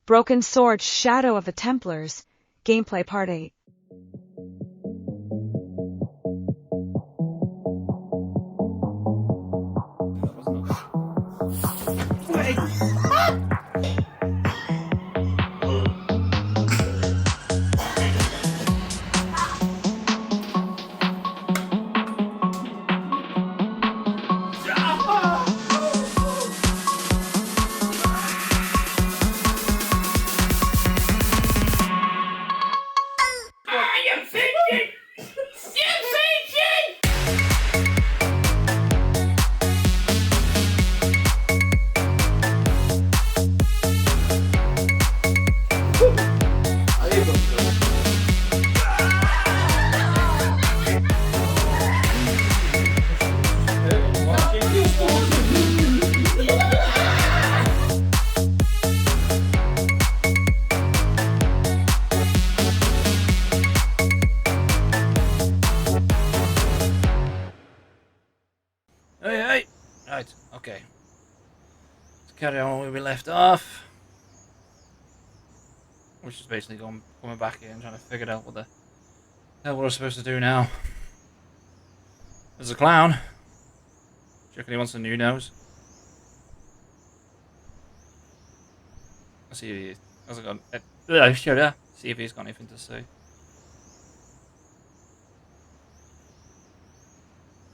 Broken Sword Shadow of the Templars. Gameplay Part 8. Hey. Right, okay. Let's carry on where we left off. We're just basically coming back here and trying to figure out what the hell we're supposed to do now. There's a clown. Do you reckon he wants a new nose? Let's see if he has got. See if he's got anything to say.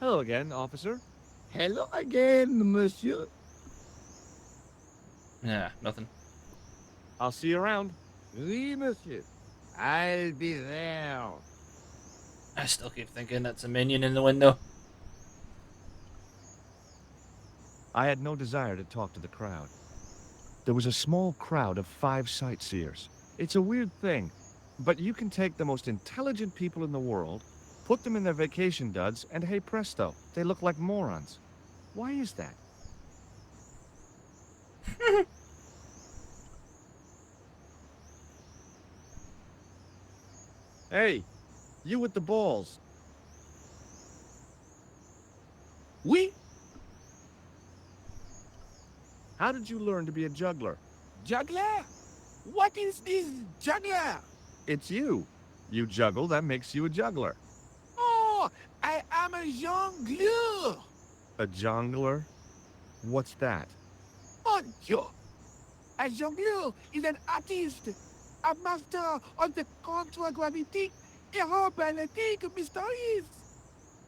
Hello again, officer. Hello again, monsieur. Yeah, nothing. I'll see you around. Oui, monsieur. I'll be there. I still keep thinking that's a minion in the window. I had no desire to talk to the crowd. There was a small crowd of 5 sightseers. It's a weird thing, but you can take the most intelligent people in the world, put them in their vacation duds, and hey presto, they look like morons. Why is that? Hey, you with the balls. Oui, How did you learn to be a juggler? juggler. What is this juggler? It's you. You juggle, that makes you a juggler. Oh, I am a jongleur. A jongler? What's that? Mon Dieu. A jongleur is an artist, a master of the contragravity aerobatic mysteries.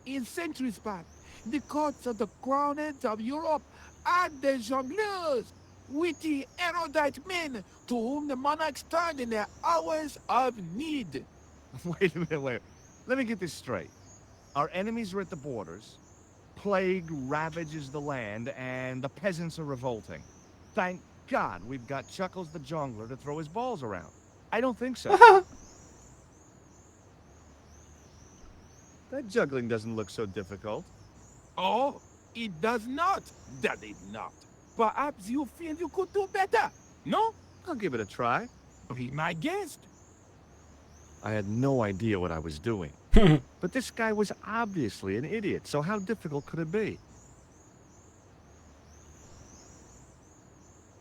In centuries past, the courts of the crowned of Europe had the jongleurs, witty, erudite men to whom the monarchs turned in their hours of need. Wait a minute, wait. Let me get this straight. Our enemies are at the borders, plague ravages the land, and the peasants are revolting. Thank God we've got Chuckles the Jongler to throw his balls around. I don't think so. That juggling doesn't look so difficult. Oh, it does not. Does it not? Perhaps you feel you could do better. No? I'll give it a try. Be my guest. I had no idea what I was doing. But this guy was obviously an idiot, so how difficult could it be?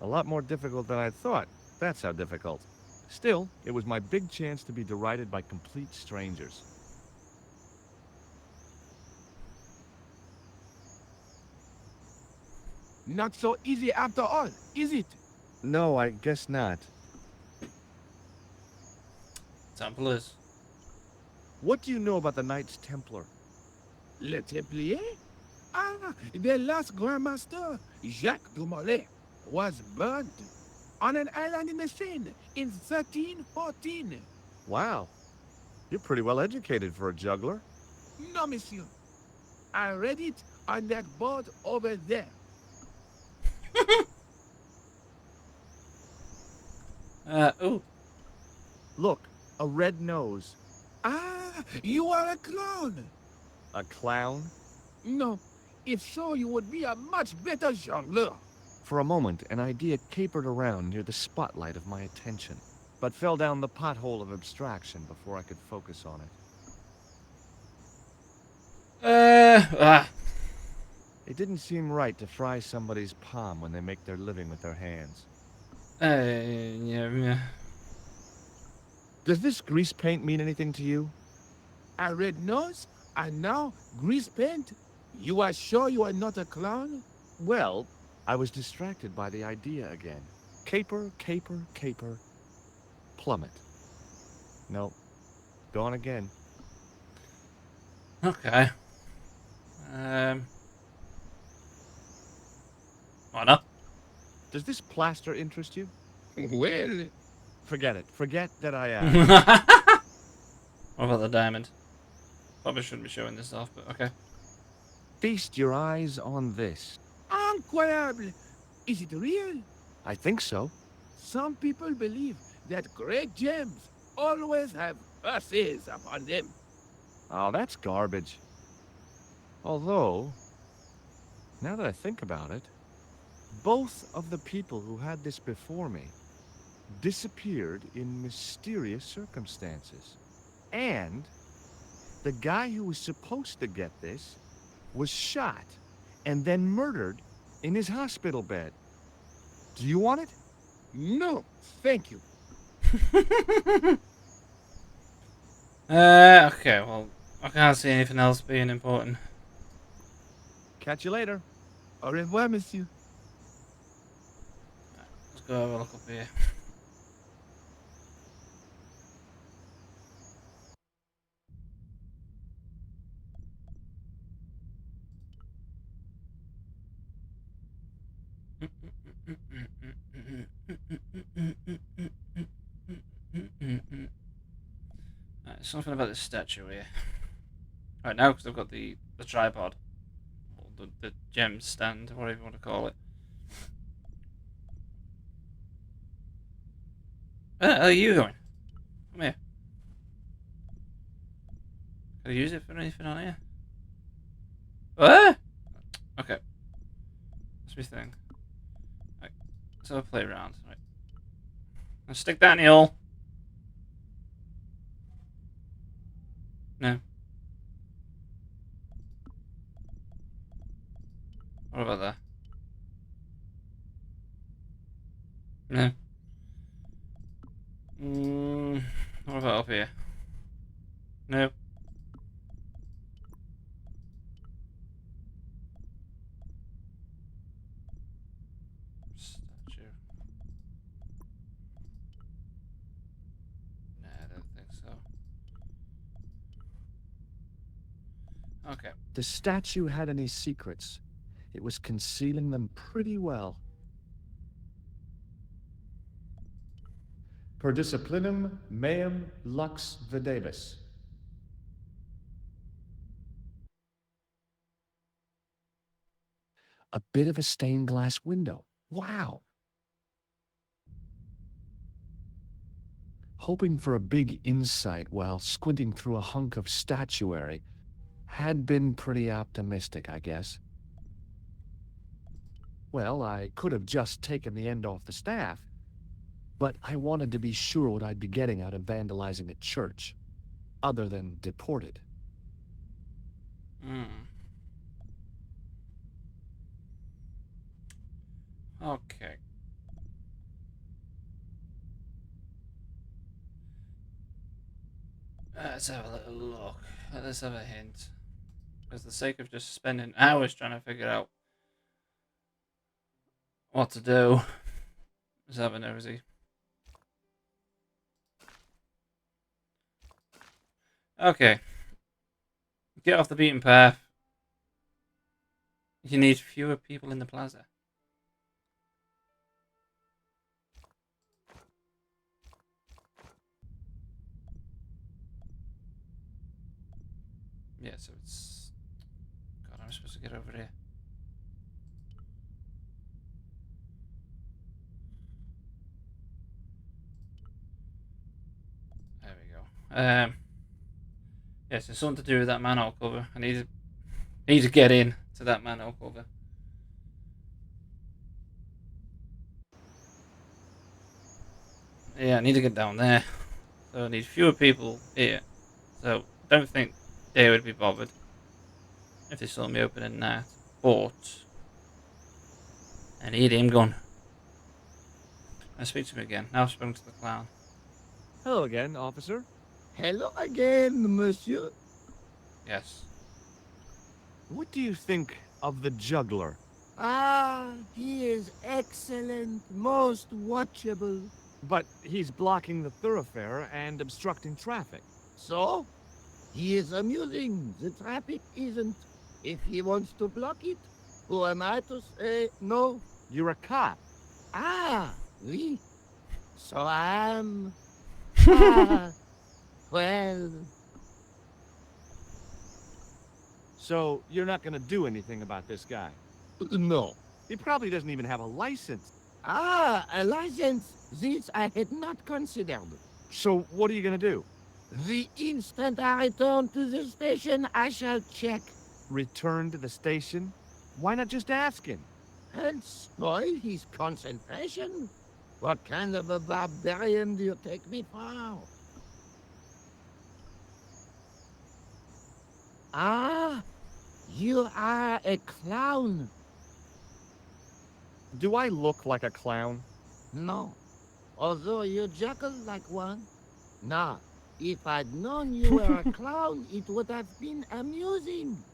A lot more difficult than I thought. That's how difficult. Still, it was my big chance to be derided by complete strangers. Not so easy after all, is it? No, I guess not. Templars. What do you know about the Knights Templar? Le Templier? Ah, their last Grand Master, Jacques de Molay, was burnt on an island in the Seine in 1314. Wow. You're pretty well educated for a juggler. No, monsieur. I read it on that board over there. Ooh. Look, a red nose. Ah, you are a clown. A clown? No, if so, you would be a much better jongleur. For a moment, an idea capered around near the spotlight of my attention, but fell down the pothole of abstraction before I could focus on it. It didn't seem right to fry somebody's palm when they make their living with their hands. Yeah, Does this grease paint mean anything to you? A red nose, and now grease paint. You are sure you are not a clown? Well, I was distracted by the idea again. Caper, caper, caper, plummet. No, gone again. Okay. Why not? Does this plaster interest you? Well, Forget it. Forget that I asked. What about the diamond? Probably shouldn't be showing this off, but okay. Feast your eyes on this. incroyable. Is it real? I think so. Some people believe that great gems always have curses upon them. Oh, that's garbage. Although, now that I think about it, both of the people who had this before me disappeared in mysterious circumstances. And the guy who was supposed to get this was shot and then murdered in his hospital bed. Do you want it? No, thank you. Okay, well, I can't see anything else being important. Catch you later. Au revoir, monsieur. Let's go have a look up here. Right, something about this statue here. Right now, because I've got the tripod, or the gem stand, whatever you want to call it. Where are you going? Come here. Can I use it for anything on here? What? Okay. That's my thing. Right. Let's have a play around. Right. Now stick that in the hole. No. What about that? No. What about up here? No. Statue. Nah, I don't think so. Okay. The statue had any secrets. It was concealing them pretty well. Per disciplinum meum lux videbis. A bit of a stained glass window. Wow. Hoping for a big insight while squinting through a hunk of statuary had been pretty optimistic, I guess. Well, I could have just taken the end off the staff, but I wanted to be sure what I'd be getting out of vandalizing a church, other than deported. Okay. Let's have a little look. Let's have a hint. For the sake of just spending hours trying to figure out what to do. Let's have a nosy. Okay. Get off the beaten path. You need fewer people in the plaza. Yeah, so it's... God, I'm supposed to get over here. There we go. Yes, it's something to do with that manhole cover. I need to get in to that manhole cover. Yeah, I need to get down there. So I need fewer people here. So I don't think they would be bothered if they saw me opening that. But I need him gone. I speak to him again. Now I've spoken to the clown. Hello again, officer. Hello again, monsieur. Yes. What do you think of the juggler? Ah, he is excellent, most watchable. But he's blocking the thoroughfare and obstructing traffic. So, he is amusing. The traffic isn't. If he wants to block it, who am I to say no? You're a cop. Ah, oui. So I am. Ah, well, So you're not gonna do anything about this guy. no. He probably doesn't even have a license. Ah, a license. This I had not considered. So what are you gonna do? The instant I return to the station, I shall check Return to the station? Why not just ask him? and spoil his concentration. What kind of a barbarian do you take me for? Ah, you are a clown. Do I look like a clown? No, although you juggle like one. Now, if I'd known you were a clown, it would have been amusing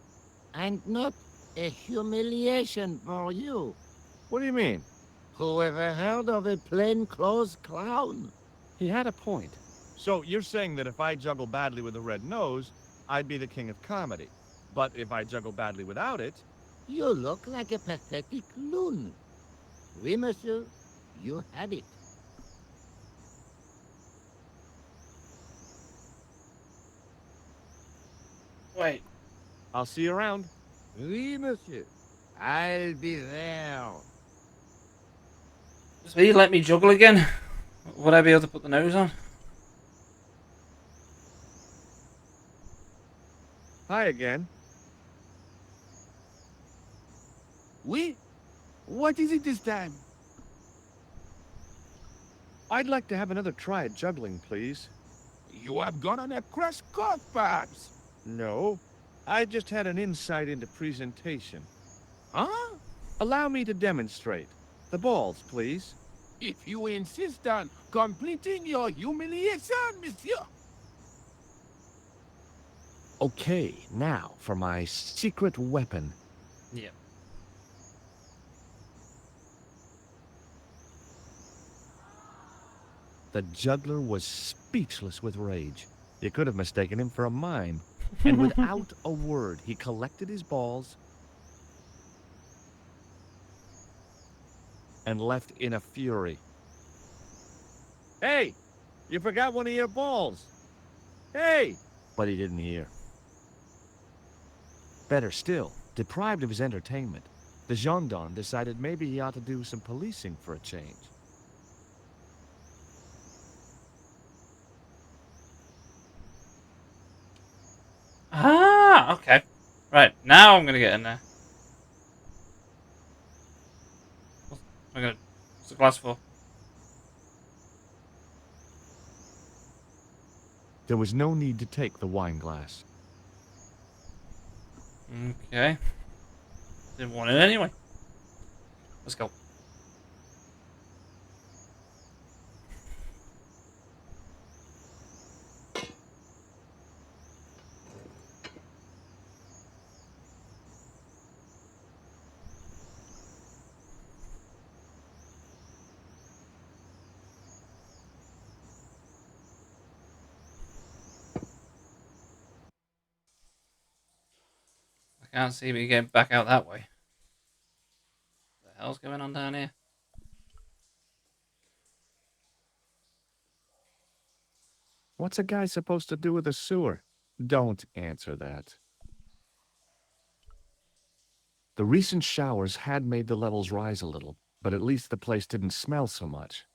and not a humiliation for you. What do you mean? Who ever heard of a plainclothes clown? He had a point. So you're saying that if I juggle badly with a red nose, I'd be the king of comedy. But if I juggle badly without it, You look like a pathetic loon. Oui, monsieur, you had it. Wait. I'll see you around. Oui, monsieur, I'll be there. So you let me juggle again? Would I be able to put the nose on? Hi again. Oui? What is it this time? I'd like to have another try at juggling, please. You have gone on a crash course, perhaps. No, I just had an insight into presentation. Huh? Allow me to demonstrate. The balls, please. If you insist on completing your humiliation, monsieur. Okay, now for my secret weapon. Yeah. The juggler was speechless with rage. You could have mistaken him for a mime. And without a word, he collected his balls and left in a fury. Hey, you forgot one of your balls. Hey! But he didn't hear. Better still, deprived of his entertainment, the gendarme decided maybe he ought to do some policing for a change. Ah, okay. Right, now I'm gonna get in there. What's the glass for? There was no need to take the wine glass. Okay. Didn't want it anyway. Let's go. I can't see me getting back out that way. What the hell's going on down here? What's a guy supposed to do with a sewer? Don't answer that. The recent showers had made the levels rise a little, but at least the place didn't smell so much.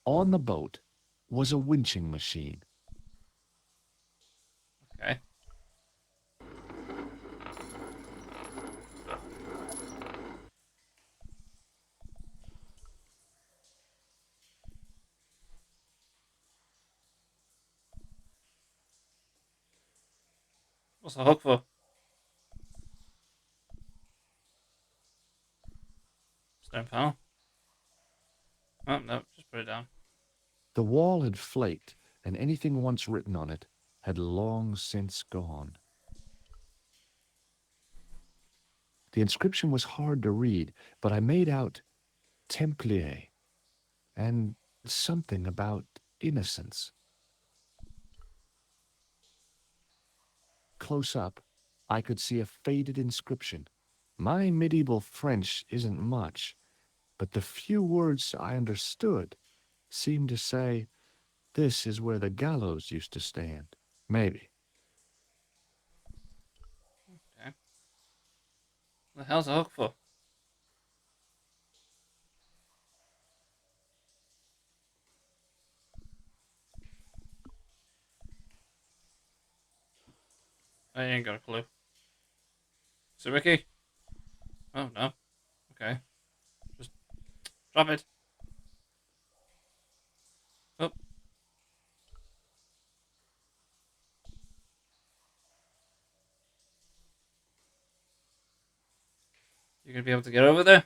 On the boat was a winching machine. Okay. What's the hook for? Stone panel. Oh, no, just put it down. The wall had flaked, and anything once written on it had long since gone. The inscription was hard to read, but I made out Templier and something about innocence. Close up, I could see a faded inscription. My medieval French isn't much, but the few words I understood seemed to say, "This is where the gallows used to stand." Maybe. Okay. What the hell's a hook for? I ain't got a clue. Is it Ricky? Oh, no. Okay. Just drop it. Oh. You gonna be able to get over there?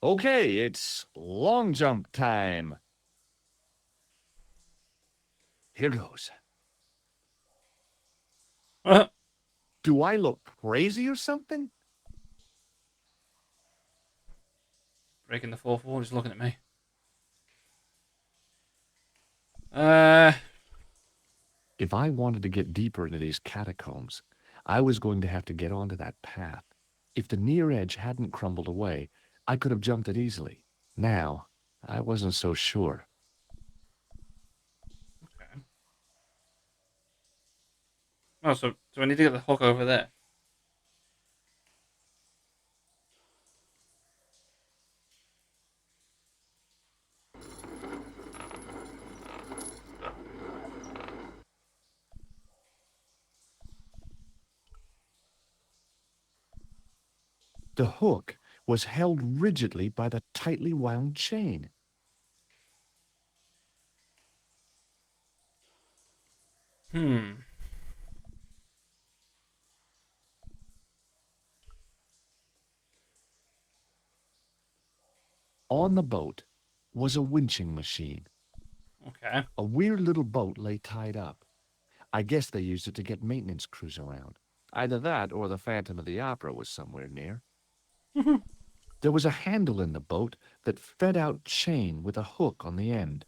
Okay, it's long jump time. Here goes. Do I look crazy or something? Breaking the fourth wall, he's looking at me. If I wanted to get deeper into these catacombs, I was going to have to get onto that path. If the near edge hadn't crumbled away, I could have jumped it easily. Now, I wasn't so sure. Okay. Oh, so do I need to get the hook over there? The hook was held rigidly by the tightly wound chain. Hmm. On the boat was a winching machine. Okay. A weird little boat lay tied up. I guess they used it to get maintenance crews around. Either that or the Phantom of the Opera was somewhere near. There was a handle in the boat that fed out chain with a hook on the end.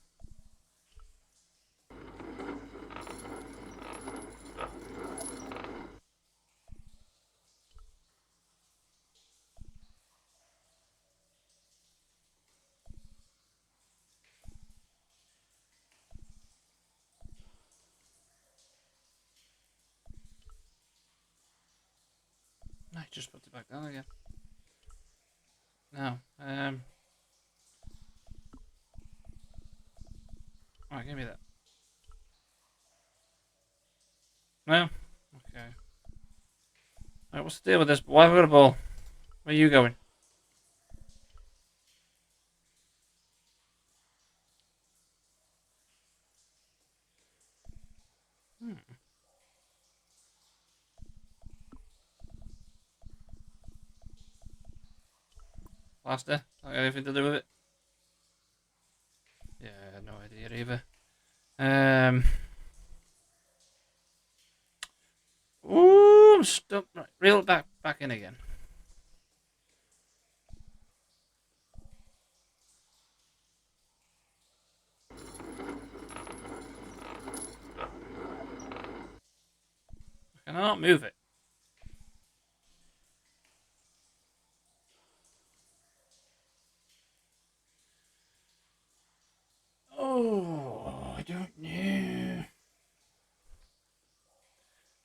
I just put it back down again. No. Alright, give me that. No? Okay. Alright, what's the deal with this? Why have I got a ball? Where are you going? Hmm. Plaster? Not got anything to do with it? Yeah, no idea either. Ooh, I'm stuck. Right, reel it back in again. I cannot move it. Oh, I don't know.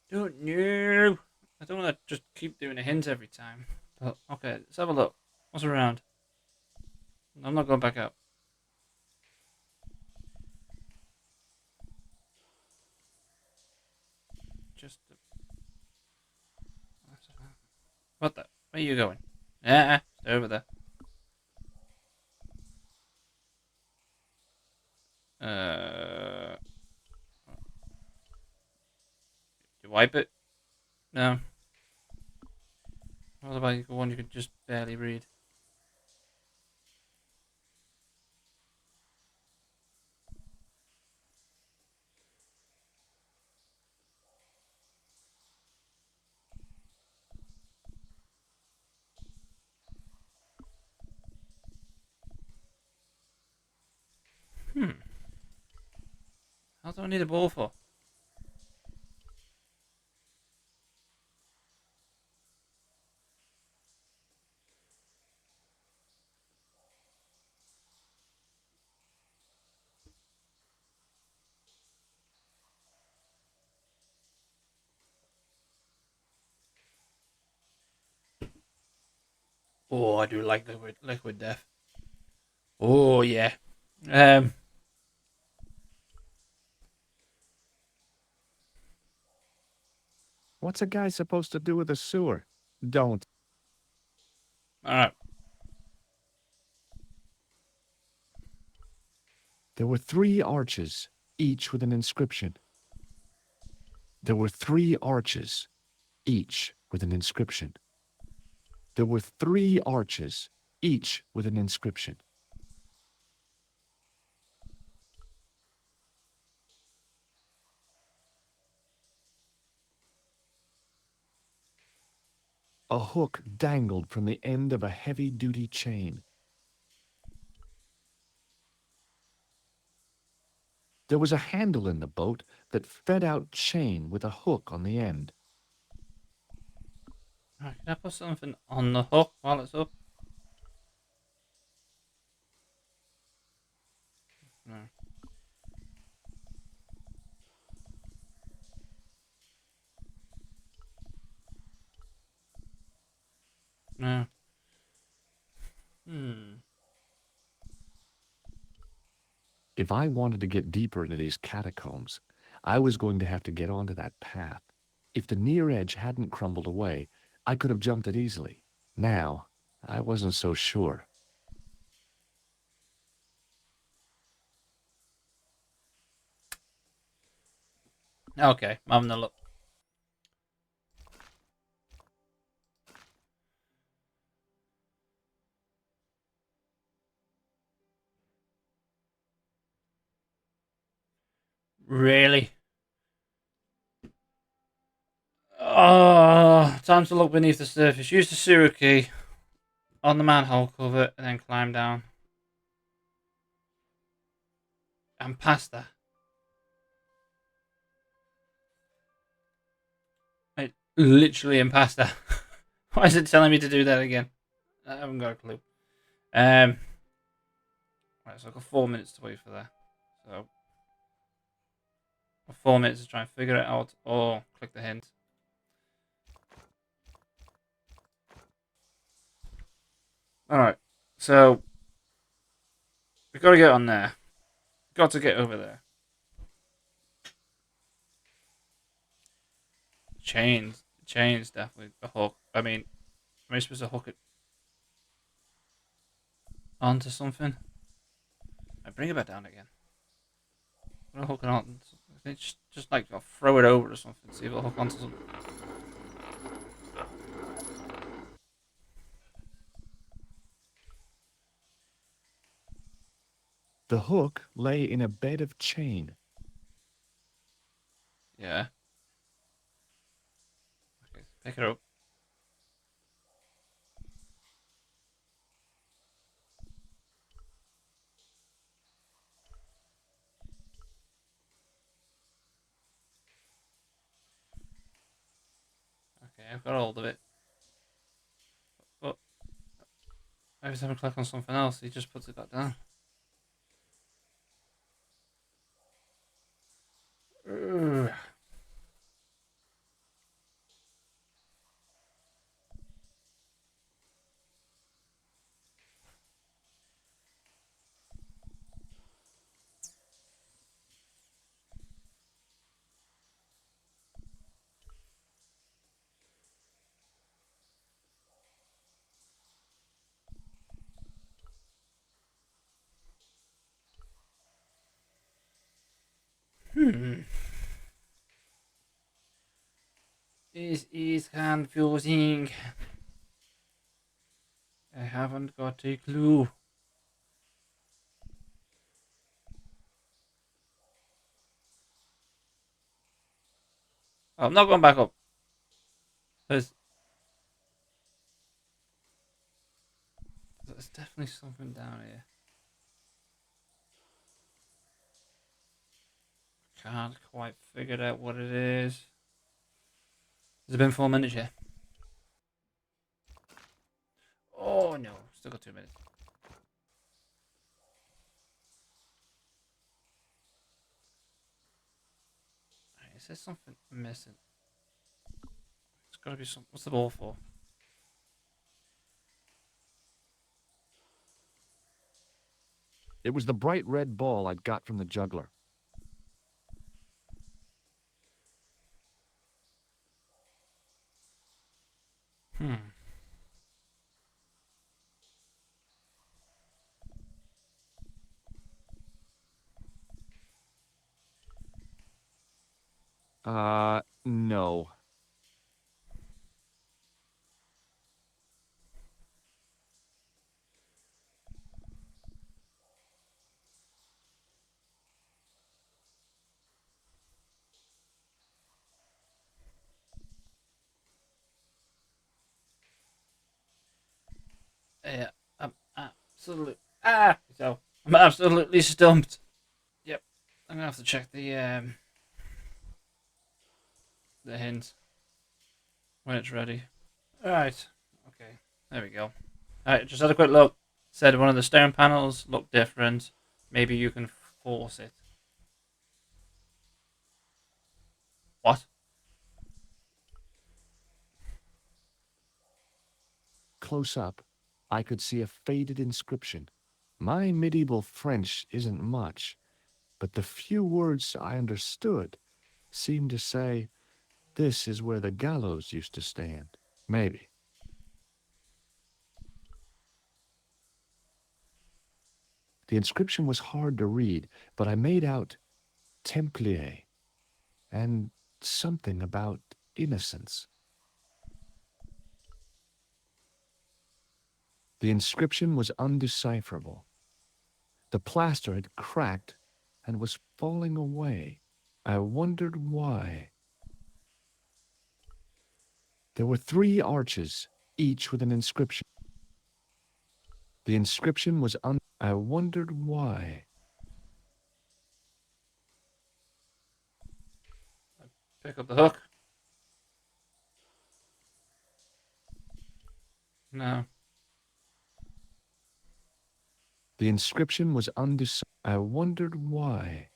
Don't know. I don't want to just keep doing a hint every time. But okay, let's have a look. What's around? I'm not going back up. Just. What the? Where are you going? Yeah, stay over there. You wipe it? No. What about the one you could just barely read? Hmm. How do I need a ball for? Oh, I do like liquid death. Oh yeah. Um. What's a guy supposed to do with a sewer? Don't. All right. There were 3 arches, each with an inscription. There were 3 arches, each with an inscription. There were 3 arches, each with an inscription. A hook dangled from the end of a heavy-duty chain. There was a handle in the boat that fed out chain with a hook on the end. All right. Can I put something on the hook while it's up? No. No. Hmm. If I wanted to get deeper into these catacombs, I was going to have to get onto that path. If the near edge hadn't crumbled away, I could have jumped it easily. Now, I wasn't so sure. Okay. I'm having a look. Really? Oh, time to look beneath the surface. Use the sewer key on the manhole cover and then climb down. I'm past that. I literally am past that. Why is it telling me to do that again? I haven't got a clue. Right, so I've got 4 minutes to wait for that. So, 4 minutes to try and figure it out or click the hint. Alright, so we've got to get on there. Got to get over there. Chains. Chains, definitely a hook. I mean, am I supposed to hook it onto something? I bring it back down again. I'm gonna hook it on. Just like I'll throw it over or something. See if it'll hook onto something. The hook lay in a bed of chain. Yeah. Okay, pick it up. Okay, I've got hold of it. But every time I click on something else, he just puts it back down. Ugh. Hmm. This is confusing. I haven't got a clue. I'm not going back up. There's definitely something down here. Can't quite figure out what it is. It's been 4 minutes yet. Oh no, still got 2 minutes. Right, is there something missing? It's gotta be some. What's the ball for? It was the bright red ball I'd got from the juggler. Hmm. No. Yeah, I'm absolutely so I'm absolutely stumped. Yep, I'm gonna have to check the hint when it's ready. All right. Okay. There we go. All right. Just had a quick look. Said one of the stone panels looked different. Maybe you can force it. What? Close up, I could see a faded inscription. My medieval French isn't much, but the few words I understood seemed to say, "This is where the gallows used to stand." Maybe. The inscription was hard to read, but I made out Templier and something about innocence. The inscription was undecipherable. The plaster had cracked and was falling away. I wondered why. There were 3 arches, each with an inscription. The inscription was I wondered why. Pick up the hook. No. The inscription was undecipherable. I wondered why.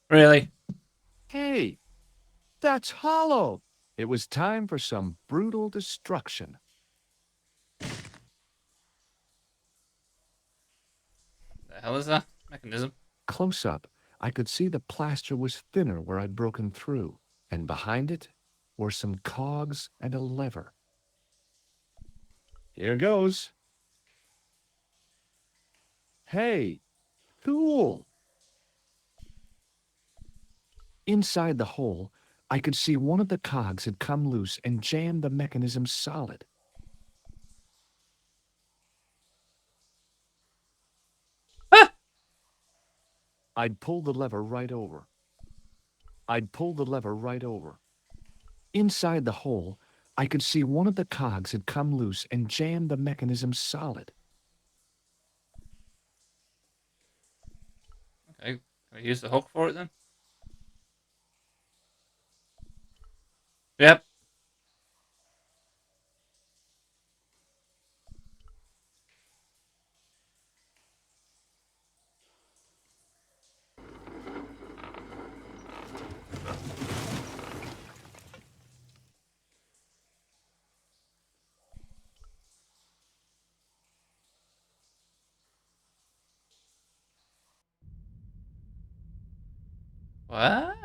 Really? Hey, that's hollow. It was time for some brutal destruction. The hell is that mechanism? Close up, I could see the plaster was thinner where I'd broken through, and behind it were some cogs and a lever. Here goes. Hey, cool. Inside the hole, I could see one of the cogs had come loose and jammed the mechanism solid. Ah! I'd pulled the lever right over. I'd pulled the lever right over. Inside the hole, I could see one of the cogs had come loose and jammed the mechanism solid. Okay. Can I use the hook for it then? Yep. What?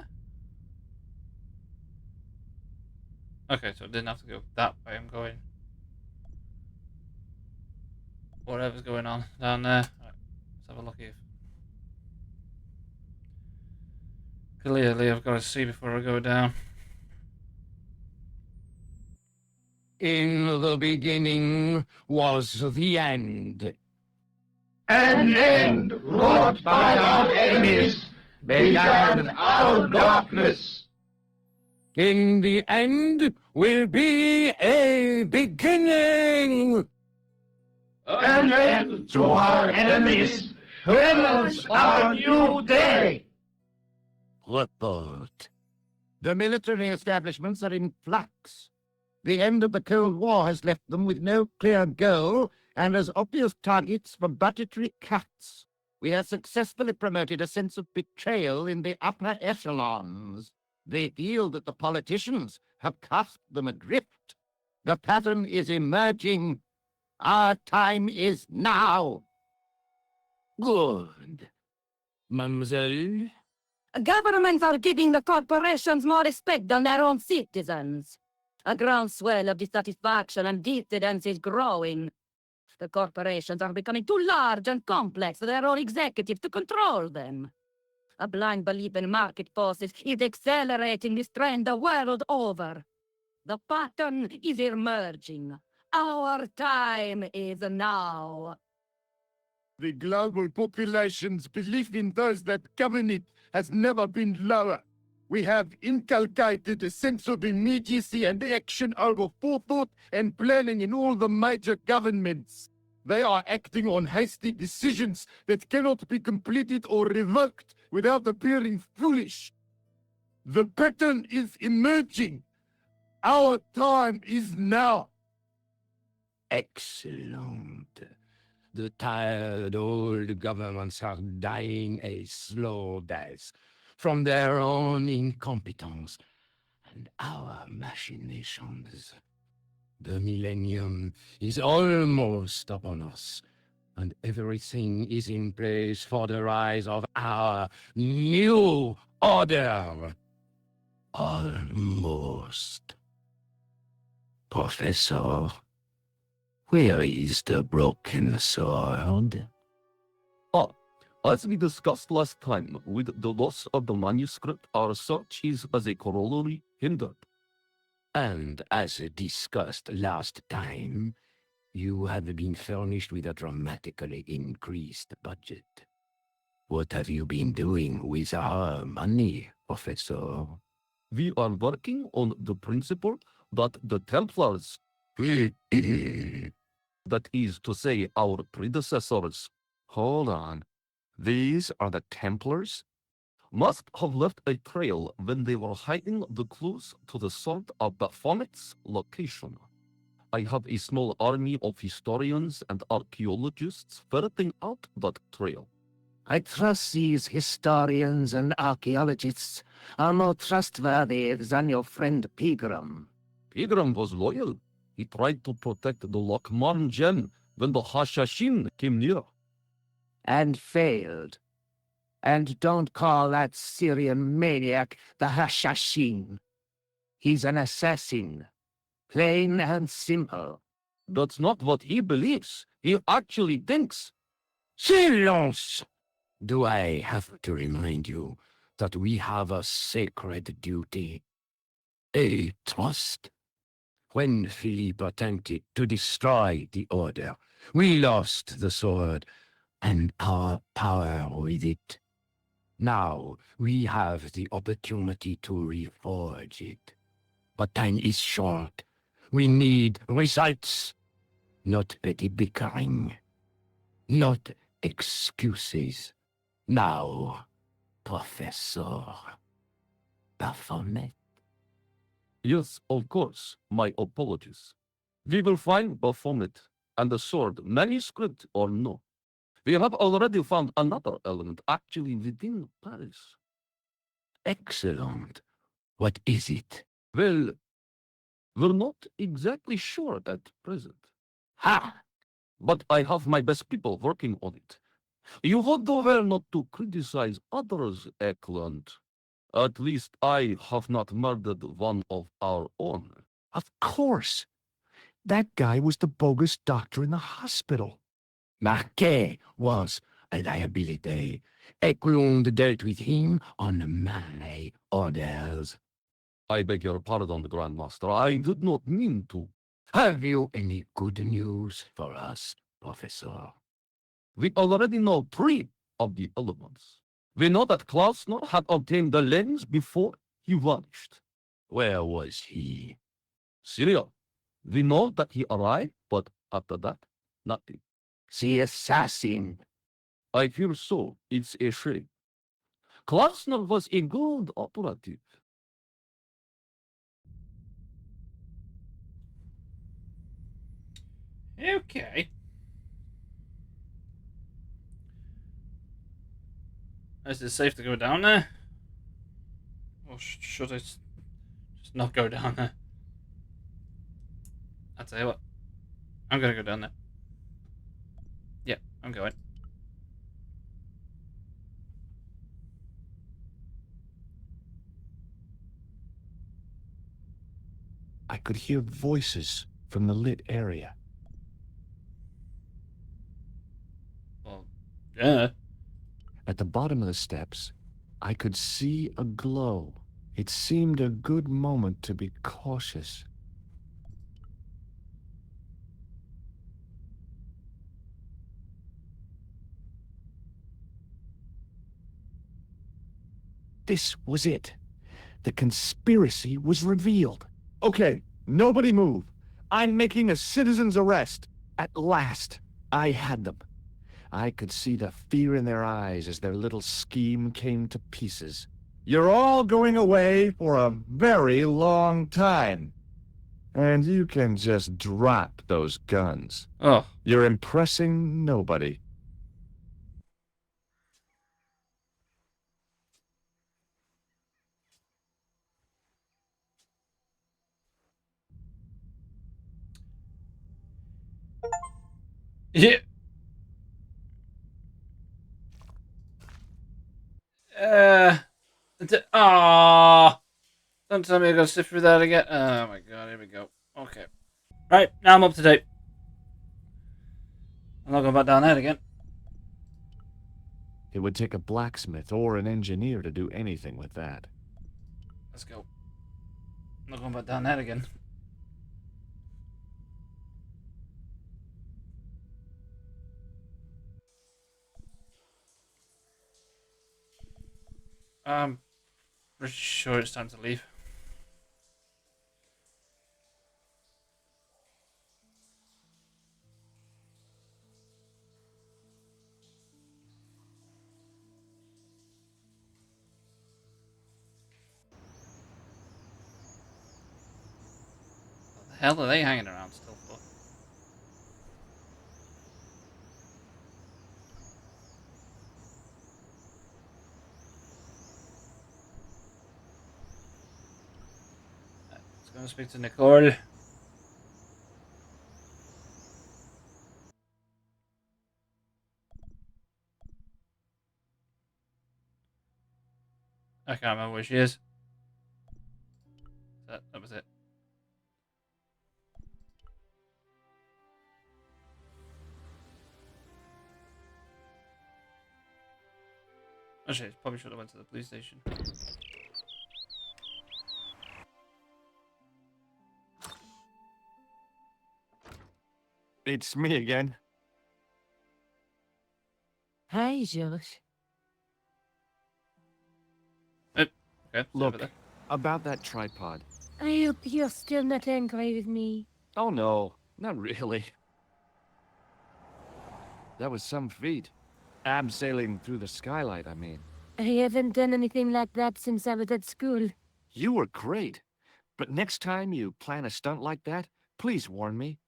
Okay, so I didn't have to go that way. I'm going whatever's going on down there. Right, let's have a look if. Clearly, I've got to see before I go down. In the beginning was the end. An end wrought by our enemies began our darkness. In the end will be a beginning. An end to our enemies heralds our new day. Report. The military establishments are in flux. The end of the Cold War has left them with no clear goal and as obvious targets for budgetary cuts. We have successfully promoted a sense of betrayal in the upper echelons. They feel that the politicians have cast them adrift. The pattern is emerging. Our time is now. Good. Mademoiselle? Governments are giving the corporations more respect than their own citizens. A groundswell of dissatisfaction and dissidence is growing. The corporations are becoming too large and complex for their own executives to control them. A blind belief in market forces is accelerating this trend the world over. The pattern is emerging. Our time is now. The global population's belief in those that govern it has never been lower. We have inculcated a sense of immediacy and action over forethought and planning in all the major governments. They are acting on hasty decisions that cannot be completed or revoked without appearing foolish. The pattern is emerging. Our time is now. Excellent. The tired old governments are dying a slow death from their own incompetence and our machinations. The millennium is almost upon us, and everything is in place for the rise of our new order. Almost. Professor, where is the broken sword? As we discussed last time, with the loss of the manuscript, our search is as a corollary hindered. And as discussed last time, you have been furnished with a dramatically increased budget. What have you been doing with our money, Professor? We are working on the principle that the Templars, that is to say, our predecessors, hold on, these are the Templars, must have left a trail when they were hiding the clues to the sword of Baphomet's location. I have a small army of historians and archaeologists ferreting out that trail. I trust these historians and archaeologists are more trustworthy than your friend Pegram. Pegram was loyal. He tried to protect the Lokman gem when the Hashashin came near. And failed. And don't call that Syrian maniac the Hashashin. He's an assassin. Plain and simple. That's not what he believes. He actually thinks. Silence! Do I have to remind you that we have a sacred duty? A trust? When Philippe attempted to destroy the Order, we lost the sword and our power with it. Now we have the opportunity to reforge it. But time is short. We need results, not petty bickering, not excuses. Now, Professor Baphomet. Yes, of course. My apologies. We will find Baphomet and the sword, manuscript or no. We have already found another element actually within Paris. Excellent. What is it? Well, we're not exactly sure at present. Ha! But I have my best people working on it. You would do well not to criticize others, Eklund. At least I have not murdered one of our own. Of course. That guy was the bogus doctor in the hospital. Marquet was a liability. Eklund dealt with him on my orders. I beg your pardon, Grandmaster. I did not mean to. Have you any good news for us, Professor? We already know three of the elements. We know that Klausner had obtained the lens before he vanished. Where was he? Syria. We know that he arrived, but after that, nothing. The assassin. I fear so. It's a shame. Klausner was a good operative. Okay. Is it safe to go down there? Or should I just not go down there? I'll tell you what. I'm gonna go down there. Yeah, I'm going. I could hear voices from the lit area. Well, yeah. At the bottom of the steps, I could see a glow. It seemed a good moment to be cautious. This was it. The conspiracy was revealed. Okay, nobody move. I'm making a citizen's arrest. At last, I had them. I could see the fear in their eyes as their little scheme came to pieces. You're all going away for a very long time. And you can just drop those guns. Oh. You're impressing nobody. Yeah. Aww. Don't tell me I gotta sit through that again. Oh my god, here we go. Okay. Right, now I'm up to date. I'm not going back down there again. It would take a blacksmith or an engineer to do anything with that. Let's go. I'm not going back down there again. I'm pretty sure it's time to leave. What the hell are they hanging around still for? Let's go and speak to Nicole. I can't remember where she is. That was it. Actually, probably should have went to the police station. It's me again. Hi, Josh. Okay, Look, about that tripod. I hope you're still not angry with me. Oh no, not really. That was some feat. Abseiling through the skylight, I mean. I haven't done anything like that since I was at school. You were great. But next time you plan a stunt like that, please warn me.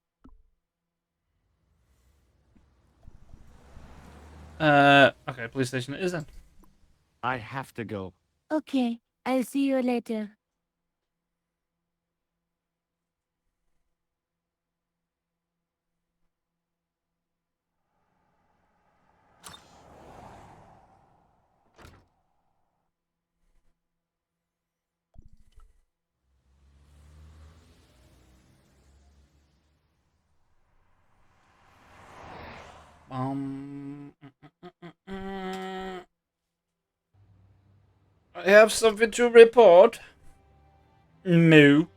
Okay, police station it is then. I have to go. Okay, I'll see you later. Mm, mm, mm, mm, mm. I have something to report. Moo.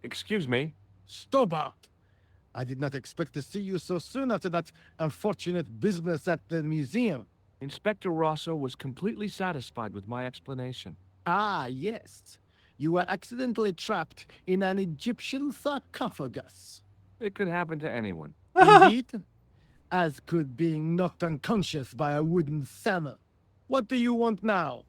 Excuse me. Stobart. I did not expect to see you so soon after that unfortunate business at the museum. Inspector Rosso was completely satisfied with my explanation. Ah, yes. You were accidentally trapped in an Egyptian sarcophagus. It could happen to anyone. Indeed. As could being knocked unconscious by a wooden hammer. What do you want now?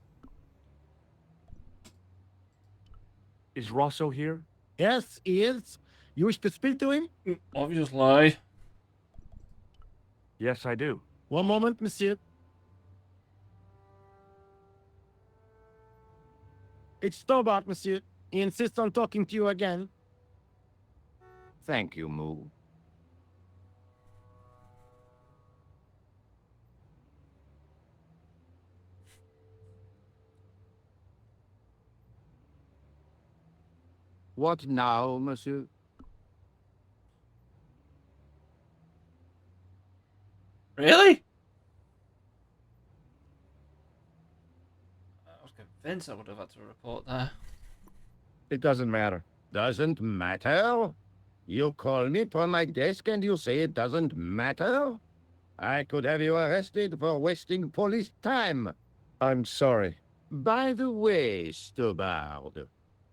Is Rosso here? Yes, he is. You wish to speak to him? Obviously. Yes, I do. One moment, monsieur. It's Stobart, monsieur. He insists on talking to you again. Thank you, Moo. What now, monsieur? Really? I was convinced I would have had to report there. It doesn't matter. Doesn't matter? You call me upon my desk and you say it doesn't matter? I could have you arrested for wasting police time. I'm sorry. By the way, Stobart,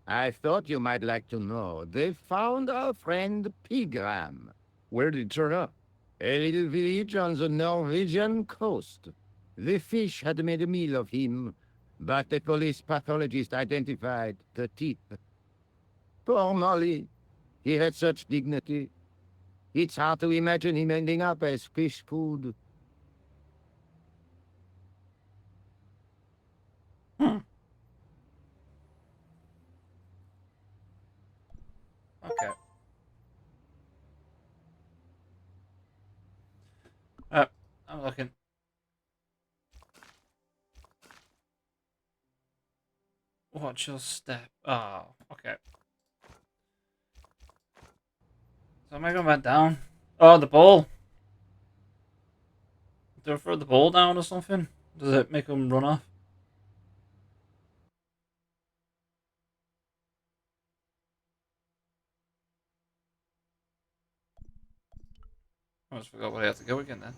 I thought you might like to know they found our friend Pigram. Where did he turn up? A little village on the Norwegian coast. The fish had made a meal of him, but the police pathologist identified the teeth. Poor Molly. He had such dignity. It's hard to imagine him ending up as fish food. Okay. I'm looking. Watch your step. Oh, okay. So am I going back down? Oh, the ball. Do I throw the ball down or something? Does it make them run off? I just forgot where I have to go again then.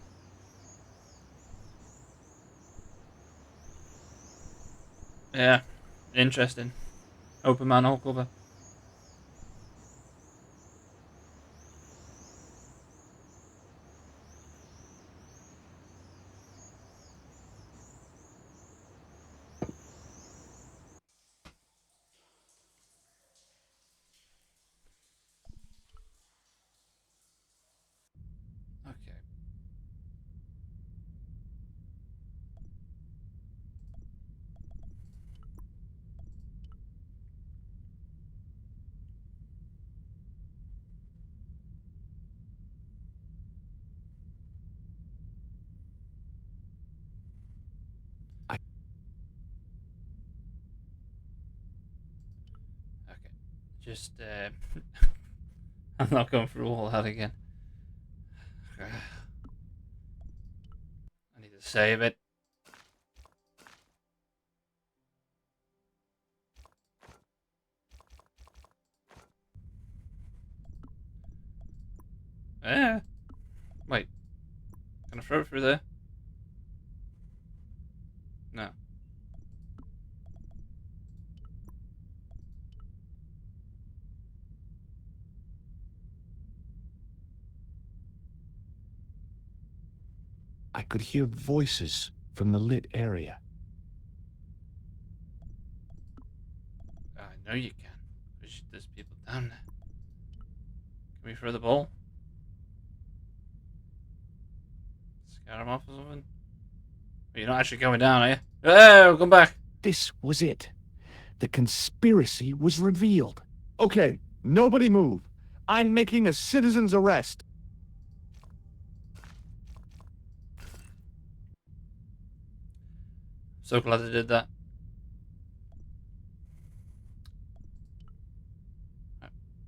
Yeah, interesting. Open manhole cover. Okay. Okay. Just, I'm not going through all that again. I need to save it. Eh. Wait. Can I throw it through there? No. I could hear voices from the lit area. I know you can. There's people down there. Can we throw the ball? Scare them off or something? But you're not actually going down, are you? Oh, come back. This was it. The conspiracy was revealed. Okay, nobody move. I'm making a citizen's arrest. So glad I did that.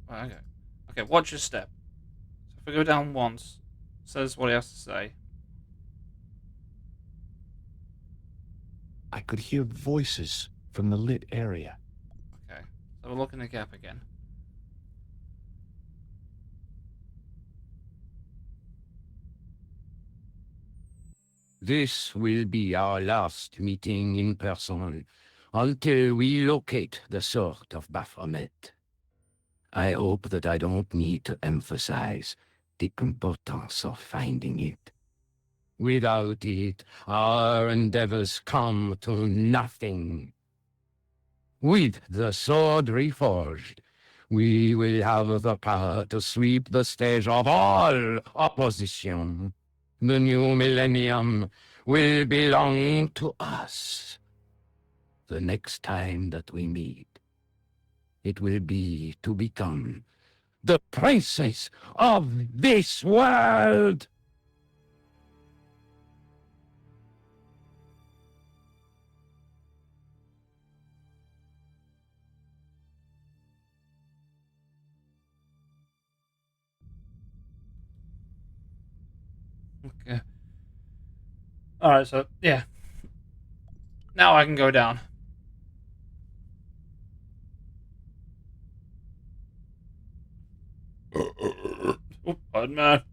Okay. Okay, watch your step. So if I go down once, it says what he has to say. I could hear voices from the lit area. Okay, so we'll look in the gap again. This will be our last meeting in person until we locate the sword of Baphomet. I hope that I don't need to emphasize the importance of finding it. Without it, our endeavors come to nothing. With the sword reforged, we will have the power to sweep the stage of all opposition. The new millennium will belong to us. The next time that we meet, it will be to become the princess of this world. Okay. Alright, so, yeah. Now I can go down. Oh, pardon me. Okay.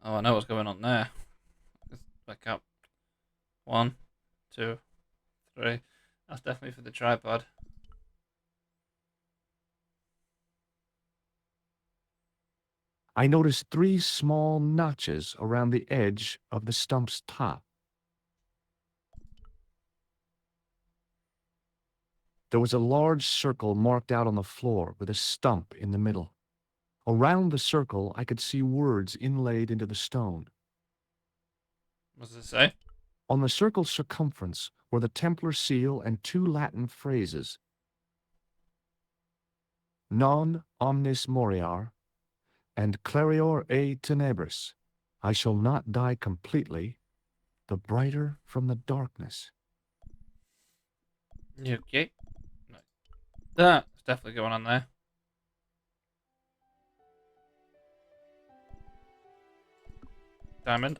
Oh, I know what's going on there. Let's back up. 1, 2, 3. That's definitely for the tripod. I noticed 3 small notches around the edge of the stump's top. There was a large circle marked out on the floor with a stump in the middle. Around the circle, I could see words inlaid into the stone. What does it say? On the circle's circumference were the Templar seal and 2 Latin phrases. Non omnis moriar and clarior e tenebris. I shall not die completely, the brighter from the darkness. Okay. No. That's definitely going on there. Diamond.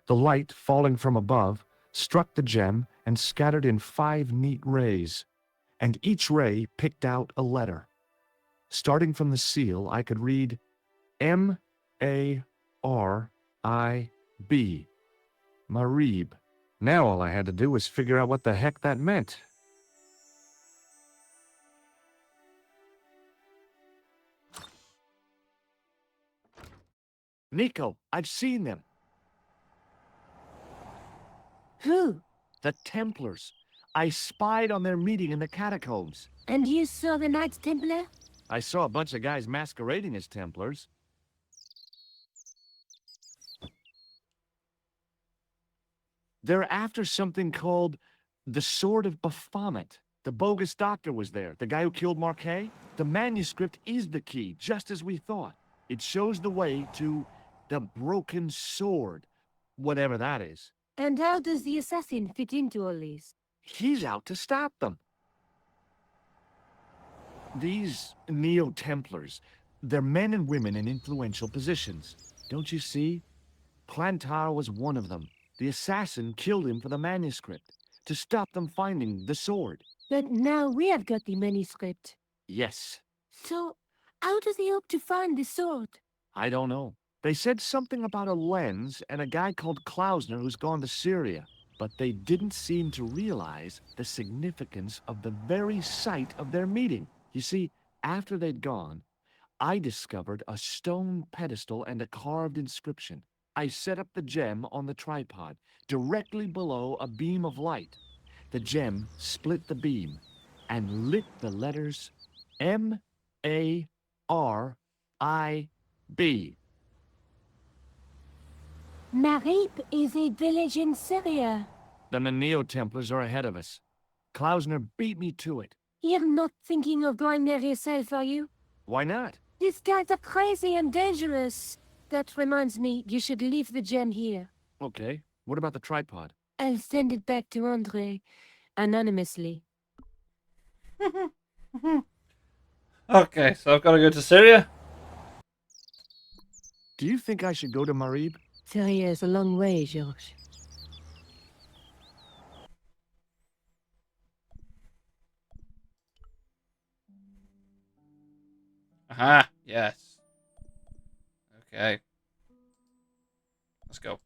The light, falling from above, struck the gem and scattered in 5 neat rays, and each ray picked out a letter. Starting from the seal, I could read M-A-R-I-B, Marib. Now all I had to do was figure out what the heck that meant. Nico, I've seen them. Who? The Templars. I spied on their meeting in the catacombs. And you saw the Knights Templar? I saw a bunch of guys masquerading as Templars. They're after something called the Sword of Baphomet. The bogus doctor was there, the guy who killed Marquet. The manuscript is the key, just as we thought. It shows the way to the broken sword, whatever that is. And how does the assassin fit into all this? He's out to stop them. These Neo-Templars, they're men and women in influential positions. Don't you see? Plantar was one of them. The assassin killed him for the manuscript, to stop them finding the sword. But now we have got the manuscript. Yes. So, how does he hope to find the sword? I don't know. They said something about a lens and a guy called Klausner who's gone to Syria. But they didn't seem to realize the significance of the very site of their meeting. You see, after they'd gone, I discovered a stone pedestal and a carved inscription. I set up the gem on the tripod, directly below a beam of light. The gem split the beam and lit the letters M-A-R-I-B. Marib is a village in Syria. Then the Neo-Templars are ahead of us. Klausner beat me to it. You're not thinking of going there yourself, are you? Why not? These guys are crazy and dangerous. That reminds me, you should leave the gem here. Okay. What about the tripod? I'll send it back to Andre, anonymously. Okay, so I've got to go to Syria. Do you think I should go to Marib? Syria is a long way, Georges. Aha, yes. Okay. Let's go.